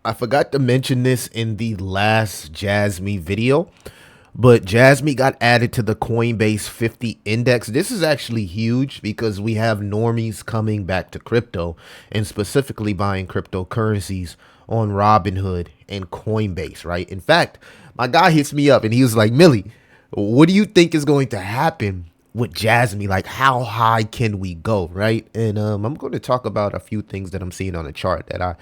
I forgot to mention this in the last Jasmy video, but Jasmy got added to the Coinbase 50 index. This is actually huge because we have normies coming back to crypto and specifically buying cryptocurrencies on Robinhood and Coinbase, right? In fact, my guy hits me up and he was like, Millie, what do you think is going to happen with Jasmy? Like, how high can we go, right? And I'm going to talk about a few things that I'm seeing on the chart that I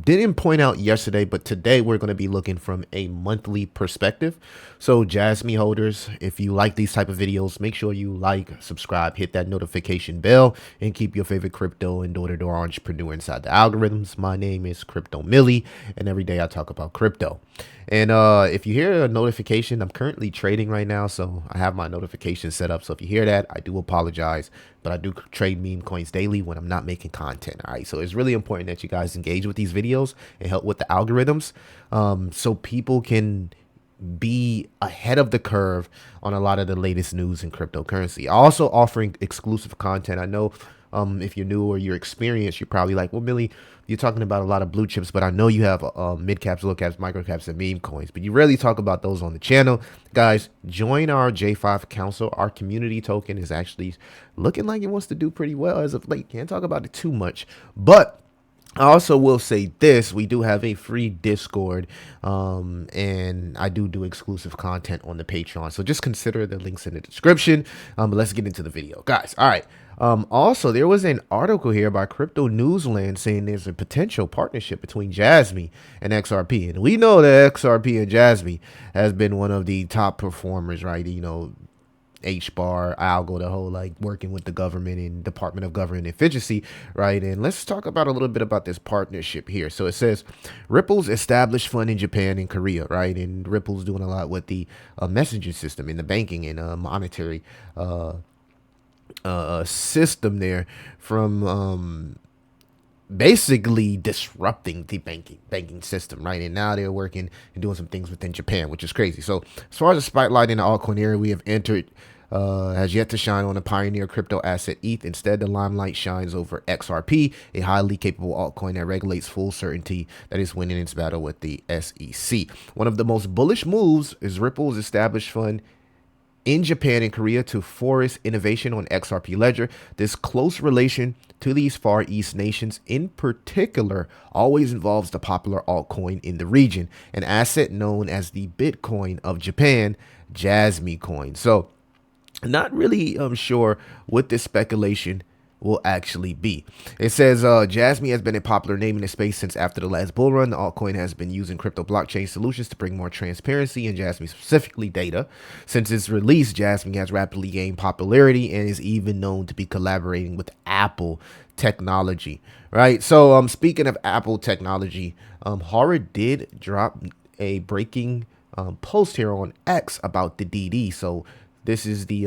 didn't point out yesterday, but today we're going to be looking from a monthly perspective. So Jasmy holders, if you like these type of videos, make sure you like, subscribe, hit that notification bell, and keep your favorite crypto and door-to-door entrepreneur inside the algorithms. My name is Crypto Millie, and every day I talk about crypto. And if you hear a notification, I'm currently trading right now, so I have my notification set up. So if you hear that, I do apologize, but I do trade meme coins daily when I'm not making content. All right, so it's really important that you guys engage with these videos and help with the algorithms, so people can be ahead of the curve on a lot of the latest news in cryptocurrency. Also offering exclusive content. I know if you're new or you're experienced, you're probably like, well, Millie, you're talking about a lot of blue chips, but I know you have mid caps, low caps, micro caps, and meme coins, but you rarely talk about those on the channel. Guys, join our J5 Council. Our community token is actually looking like it wants to do pretty well as of late. Can't talk about it too much, but I also will say this: we do have a free Discord, and I do exclusive content on the Patreon. So just consider the links in the description. But let's get into the video, guys. All right. Also, there was an article here by Crypto Newsland saying there's a potential partnership between Jasmy and XRP, and we know that XRP and Jasmy has been one of the top performers, right? You know, H-bar, algo, the whole like working with the government and Department of Government Efficiency, right? And let's talk about a little bit about this partnership here. So it says Ripple's established fund in Japan and Korea, right? And Ripple's doing a lot with the messaging system in the banking and monetary system there from basically disrupting the banking system, right? And now they're working and doing some things within Japan, which is crazy. So as far as the spotlight in the altcoin area, we have entered has yet to shine on the pioneer crypto asset ETH. Instead, the limelight shines over XRP, a highly capable altcoin that regulates full certainty that is winning its battle with the SEC. One of the most bullish moves is Ripple's established fund in Japan and Korea to force innovation on XRP Ledger. This close relation to these Far East nations in particular always involves the popular altcoin in the region, an asset known as the Bitcoin of Japan, Jasmy Coin. So not really sure what this speculation will actually be. It says Jasmy has been a popular name in the space since after the last bull run. The altcoin has been using crypto blockchain solutions to bring more transparency in Jasmy, specifically data. Since its release, Jasmy has rapidly gained popularity and is even known to be collaborating with Apple technology, right? So speaking of Apple technology, Hara did drop a breaking post here on X about the DD. So this is the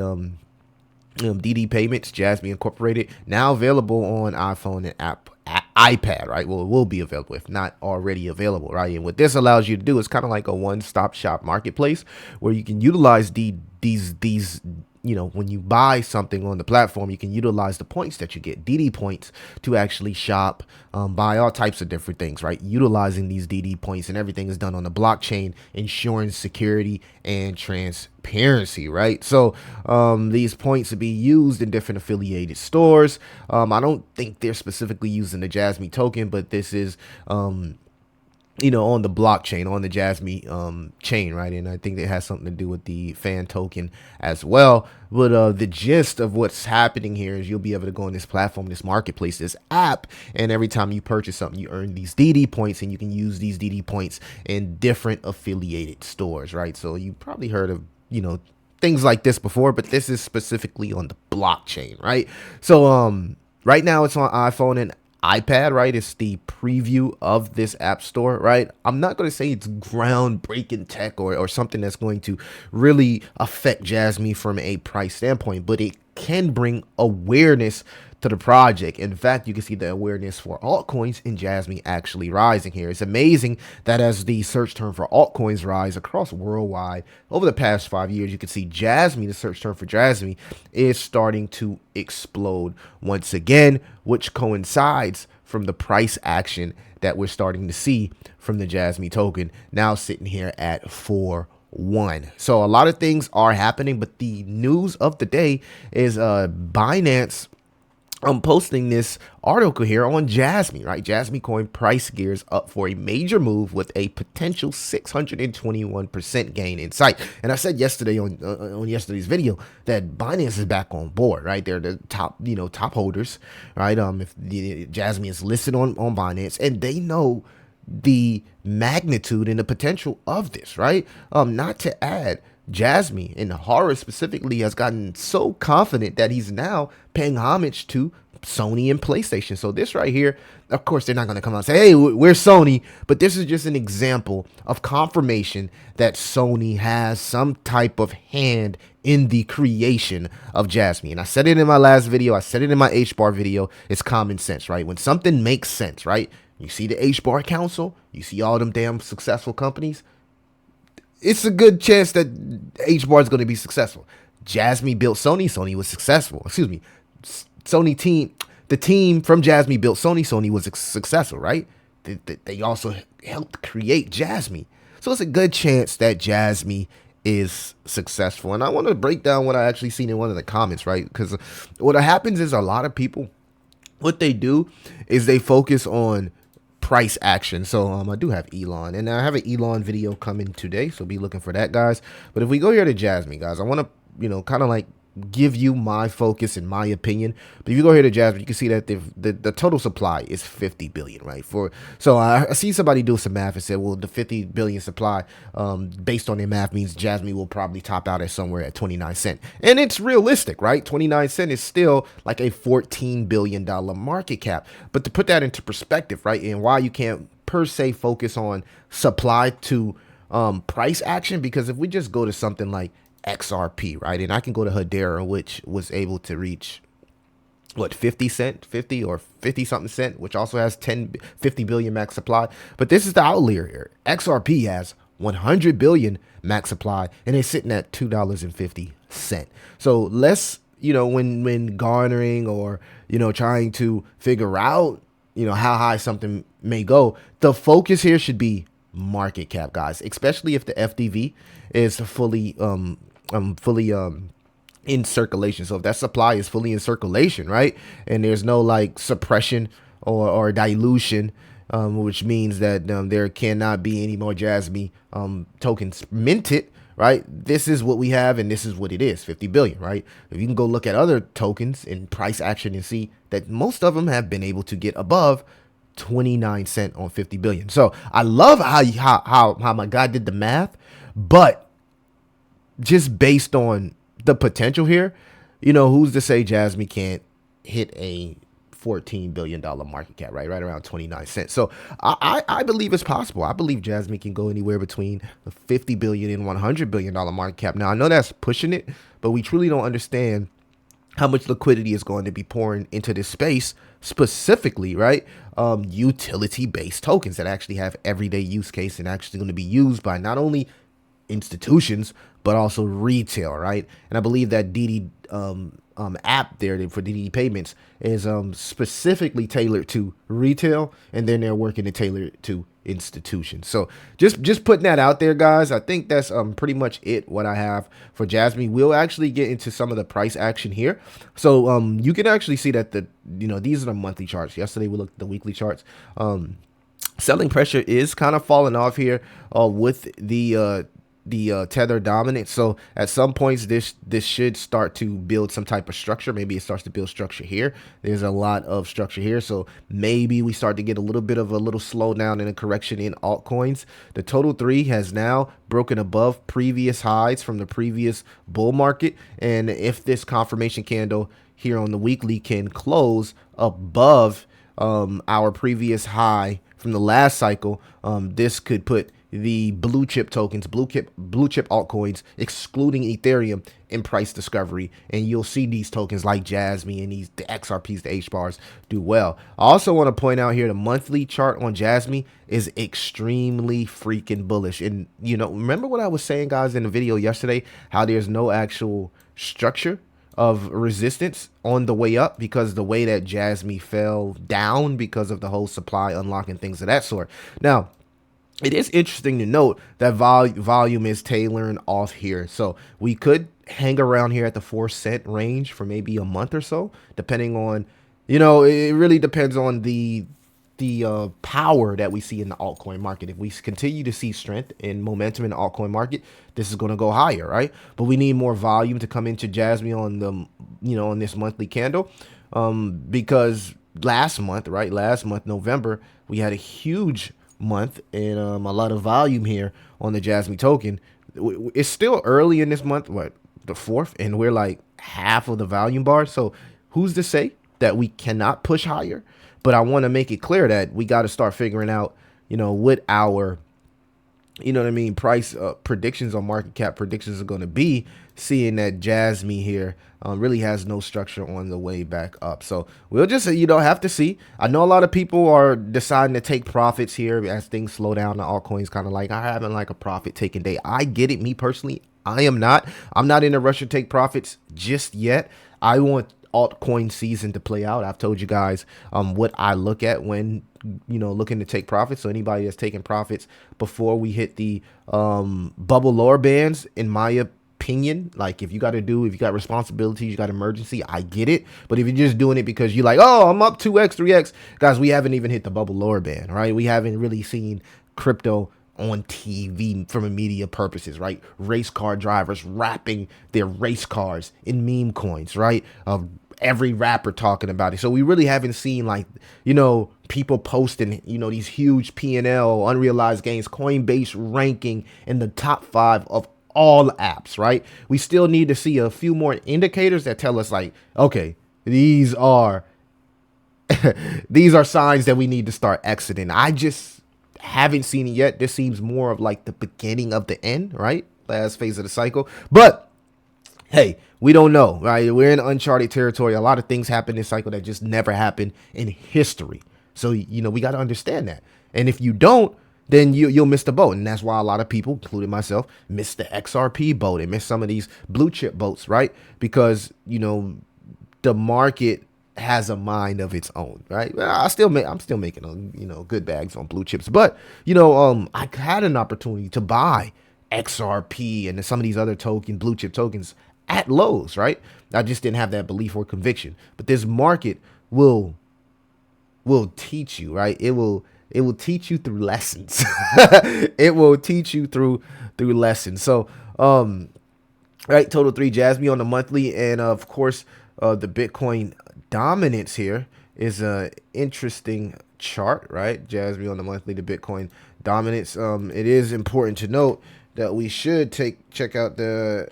DD payments, Jasmy Incorporated, now available on iPhone and iPad, right? Well, it will be available if not already available, right? And what this allows you to do is kind of like a one-stop shop marketplace where you can utilize these you know, when you buy something on the platform, you can utilize the points that you get, DD points, to actually shop, buy all types of different things, right? Utilizing these DD points, and everything is done on the blockchain, ensuring security and transparency, right? So these points will be used in different affiliated stores. I don't think they're specifically using the Jasmy token, but this is you know, on the blockchain, on the Jasmy chain, right? And I think it has something to do with the fan token as well. But the gist of what's happening here is you'll be able to go on this platform, this marketplace, this app, and every time you purchase something, you earn these DD points, and you can use these DD points in different affiliated stores, right? So you probably heard of, you know, things like this before, but this is specifically on the blockchain, right? So right now it's on iPhone and iPad, right? It's the preview of this app store, right? I'm not going to say it's groundbreaking tech or something that's going to really affect Jasmy from a price standpoint, but it can bring awareness to the project. In fact, you can see the awareness for altcoins in Jasmy actually rising here. It's amazing that as the search term for altcoins rise across worldwide over the past 5 years, you can see Jasmy, the search term for Jasmy, is starting to explode once again, which coincides from the price action that we're starting to see from the Jasmy token, now sitting here at 4.1. So a lot of things are happening, but the news of the day is Binance. I'm posting this article here on Jasmy, right? Jasmy Coin price gears up for a major move with a potential 621% gain in sight. And I said yesterday on yesterday's video that Binance is back on board, right? They're the top, top holders, right? If the Jasmy is listed on Binance, and they know the magnitude and the potential of this, right? Not to add, Jasmy and Hara specifically has gotten so confident that he's now paying homage to Sony and PlayStation. So this right here, of course, they're not going to come out and say, hey, we're Sony, but this is just an example of confirmation that Sony has some type of hand in the creation of Jasmy. And I said it in my last video. I said it in my H-bar video. It's common sense, right? When something makes sense, right? You see the H-bar council, you see all them damn successful companies, it's a good chance that H-bar is going to be successful. Jasmy built Sony. Sony was successful. Excuse me. The team from Jasmy built Sony. Sony was successful, right? They also helped create Jasmy. So it's a good chance that Jasmy is successful. And I want to break down what I actually seen in one of the comments, right? Because what happens is a lot of people, what they do is they focus on price action. So I do have Elon, and I have an Elon video coming today, so be looking for that, guys. But if we go here to Jasmy, guys, I want to kind of like give you my focus and my opinion. But if you go here to Jasmy, you can see that the total supply is 50 billion, right? So I see somebody do some math and said, well, the 50 billion supply based on their math means Jasmy will probably top out at somewhere at 29 cents. And it's realistic, right? 29 cents is still like a $14 billion market cap. But to put that into perspective, right, and why you can't per se focus on supply to price action, because if we just go to something like XRP, right, and I can go to Hara, which was able to reach what, 50 or 50 something cent, which also has 50 billion max supply. But this is the outlier here. XRP has 100 billion max supply, and it's sitting at $2.50. So let's, when garnering or trying to figure out how high something may go, the focus here should be market cap, guys, especially if the FDV is fully in circulation. So if that supply is fully in circulation, right, and there's no like suppression or dilution, which means that there cannot be any more Jasmy tokens minted, right? This is what we have, and this is what it is, 50 billion, right? If you can go look at other tokens in price action and see that most of them have been able to get above 29 cents on 50 billion. So I love how my guy did the math, but just based on the potential here, who's to say Jasmy can't hit a $14 billion market cap, right around 29 cents. So I believe it's possible. I believe Jasmy can go anywhere between the 50 billion and $100 billion market cap. Now I know that's pushing it, but we truly don't understand how much liquidity is going to be pouring into this space, specifically, right? Utility-based tokens that actually have everyday use case and actually going to be used by not only institutions but also retail, right? And I believe that DD app there for DD payments is specifically tailored to retail, and then they're working to tailor it to institutions. So just putting that out there, guys. I think that's pretty much it what I have for Jasmy. We'll actually get into some of the price action here. So you can actually see that these are the monthly charts. Yesterday we looked at the weekly charts. Selling pressure is kind of falling off here with the tether dominant. So at some points this should start to build some type of structure. Maybe it starts to build structure here. There's a lot of structure here, so maybe we start to get a little bit of a little slowdown in a correction in altcoins. The total 3 has now broken above previous highs from the previous bull market, and if this confirmation candle here on the weekly can close above our previous high from the last cycle, this could put the blue chip tokens, blue chip altcoins, excluding Ethereum, in price discovery, and you'll see these tokens like Jasmy and the XRPs, the H bars, do well. I also want to point out here the monthly chart on Jasmy is extremely freaking bullish. And remember what I was saying, guys, in the video yesterday, how there's no actual structure, of resistance on the way up because the way that Jasmy fell down because of the whole supply unlocking things of that sort. Now, it is interesting to note that volume is tailoring off here. So we could hang around here at the 4 cent range for maybe a month or so, depending on, it really depends on the power that we see in the altcoin market. If we continue to see strength and momentum in the altcoin market, this is going to go higher, right? But we need more volume to come into Jasmy on the, on this monthly candle, because last month, November, we had a huge month and a lot of volume here on the Jasmy token. It's still early in this month, the 4th, and we're like half of the volume bar. So who's to say that we cannot push higher? But I want to make it clear that we got to start figuring out, what our, price predictions on market cap predictions are going to be, seeing that Jasmy here really has no structure on the way back up. So we'll just, have to see. I know a lot of people are deciding to take profits here as things slow down. The altcoins kind of like, I having like a profit taking day. I get it. Me personally, I am not. I'm not in a rush to take profits just yet. I want altcoin season to play out. I've told you guys what I look at when looking to take profits. So anybody that's taking profits before we hit the bubble lower bands, in my opinion, like if you got responsibilities, you got emergency, I get it. But if you're just doing it because you're like, oh, I'm up 2x 3x, guys, we haven't even hit the bubble lower band, right? We haven't really seen crypto on TV from a media purposes, right? Race car drivers rapping their race cars in meme coins, right? Every rapper talking about it. So we really haven't seen like, people posting, these huge P&L, unrealized gains, Coinbase ranking in the top 5 of all apps, right? We still need to see a few more indicators that tell us like, okay, these are signs that we need to start exiting. I just haven't seen it yet. This seems more of like the beginning of the end, right? Last phase of the cycle. But hey, we don't know, right? We're in uncharted territory. A lot of things happen this cycle that just never happened in history. So, we got to understand that. And if you don't, then you'll miss the boat. And that's why a lot of people, including myself, miss the XRP boat and miss some of these blue chip boats, right? Because, the market has a mind of its own, right? I'm still making, good bags on blue chips. But, I had an opportunity to buy XRP and some of these other blue chip tokens at lows, right? I just didn't have that belief or conviction. But this market will teach you, right? It will teach you through lessons. It will teach you through lessons. So, right, total 3 Jasmy on the monthly, and of course, the Bitcoin dominance here is a interesting chart, right? Jasmy on the monthly, the Bitcoin dominance. It is important to note that we should check out the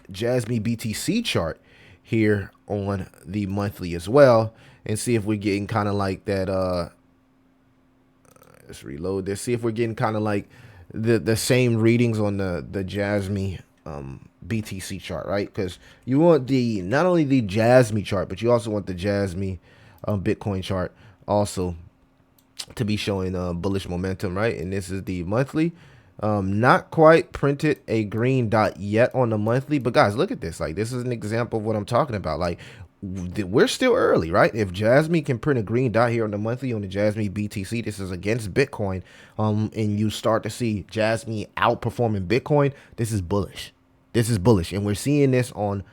Jasmy BTC chart here on the monthly as well, and see if we're getting kind of like that. Let's reload this. See if we're getting kind of like the same readings on the Jasmy BTC chart, right? Because you want not only the Jasmy chart, but you also want the Jasmy Bitcoin chart also to be showing bullish momentum, right? And this is the monthly. Not quite printed a green dot yet on the monthly, but guys, look at this. Like, this is an example of what I'm talking about. Like, we're still early, right? If Jasmy can print a green dot here on the monthly on the Jasmy BTC, this is against Bitcoin, and you start to see Jasmy outperforming Bitcoin, this is bullish. This is bullish, and we're seeing this on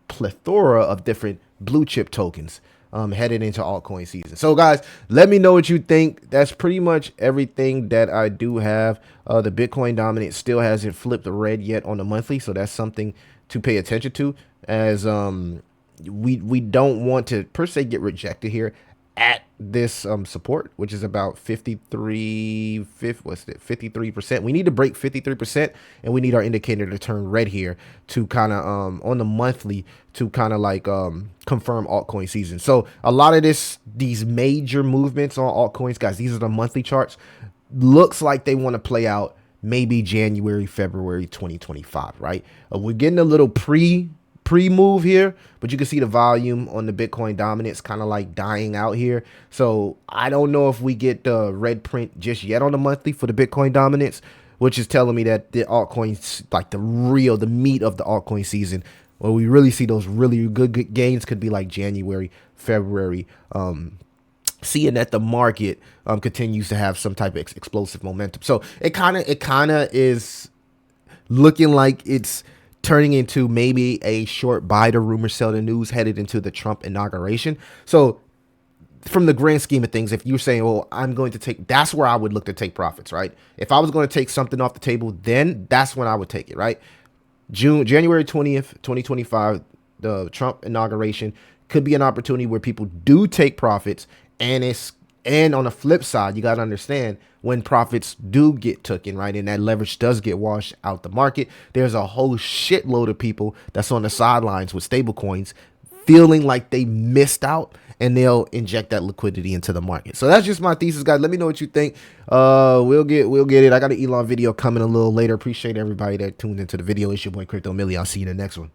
plethora of different blue chip tokens headed into altcoin season. So guys, let me know what you think. That's pretty much everything that I do have. The Bitcoin dominance still hasn't flipped red yet on the monthly, so that's something to pay attention to, as we don't want to per se get rejected here at this support, which is about 53%. We need to break 53%, and we need our indicator to turn red here to kind of on the monthly to kind of like confirm altcoin season. So a lot of these major movements on altcoins, guys, these are the monthly charts, looks like they want to play out maybe January, February 2025, right? We're getting a little pre-move here, but you can see the volume on the Bitcoin dominance kind of like dying out here. So I don't know if we get the red print just yet on the monthly for the Bitcoin dominance, which is telling me that the altcoins, like the meat of the altcoin season, where we really see those really good gains could be like January, February, seeing that the market continues to have some type of explosive momentum. So it kind of is looking like it's turning into maybe a short buy to rumor sell the news headed into the Trump inauguration. So from the grand scheme of things, if you're saying, well, I'm going to take, that's where I would look to take profits, right? If I was going to take something off the table, then that's when I would take it, right? January 20th, 2025, the Trump inauguration could be an opportunity where people do take profits. And on the flip side, you got to understand when profits do get taken, right, and that leverage does get washed out the market, there's a whole shitload of people that's on the sidelines with stable coins feeling like they missed out, and they'll inject that liquidity into the market. So that's just my thesis, guys. Let me know what you think. We'll get it. I got an Elon video coming a little later. Appreciate everybody that tuned into the video. It's your boy Crypto Millie. I'll see you in the next one.